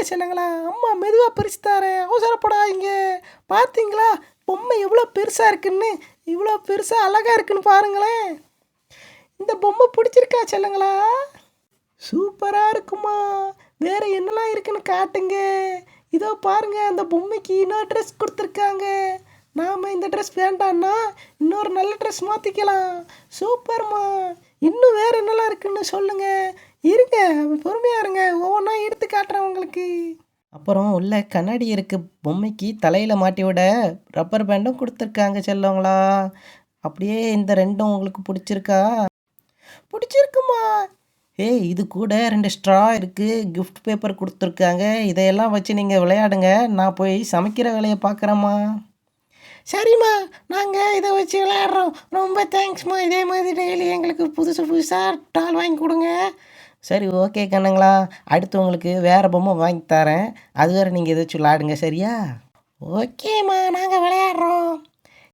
செல்லங்களா. அம்மா மெதுவாக பிரித்து தரேன், அவசரப்படாதீங்க. பார்த்தீங்களா பொம்மை எவ்வளோ பெருசாக இருக்குன்னு, இவ்வளோ பெருசாக அழகாக இருக்குன்னு பாருங்களேன். இந்த பொம்மை பிடிச்சிருக்கா செல்லங்களா? சூப்பராக இருக்குமா. வேறு என்னெல்லாம் இருக்குன்னு காட்டுங்க. இதோ பாருங்க, அந்த பொம்மைக்கு இன்னொரு ட்ரெஸ் கொடுத்துருக்காங்க. நாம் இந்த ட்ரெஸ் வேண்டான்னா இன்னொரு நல்ல ட்ரெஸ் மாற்றிக்கலாம். சூப்பர்மா. இன்னும் வேறு என்னெல்லாம் இருக்குன்னு சொல்லுங்கள். இருங்க, பொறுமையாக இருங்க, ஒவ்வொன்றா எடுத்து காட்டுறேன் உங்களுக்கு. அப்புறம் உள்ள கண்ணாடி இருக்குது. பொம்மைக்கு தலையில் மாட்டி விட ரப்பர் பேண்டும் கொடுத்துருக்காங்க செல்லவங்களா. அப்படியே இந்த ரெண்டும் உங்களுக்கு பிடிச்சிருக்கா? பிடிச்சிருக்குமா. ஏய், இது கூட 2 ஸ்ட்ரா இருக்குது, கிஃப்ட் பேப்பர் கொடுத்துருக்காங்க. இதையெல்லாம் வச்சு நீங்கள் விளையாடுங்க. நான் போய் சமைக்கிற வேலையை பார்க்குறேம்மா. சரிம்மா, நாங்கள் இதை வச்சு விளையாடுறோம். ரொம்ப தேங்க்ஸ்மா. இதே மாதிரி டெய்லி எங்களுக்கு புதுசு புதுசாக டால் வாங்கி கொடுங்க. சரி, ஓகே கண்ணுங்களா. அடுத்து உங்களுக்கு வேறு பொம்மை வாங்கி தரேன். அது வேறு நீங்கள் எதாச்சும் விளையாடுங்க, சரியா? ஓகேம்மா, நாங்கள் விளையாடுறோம்.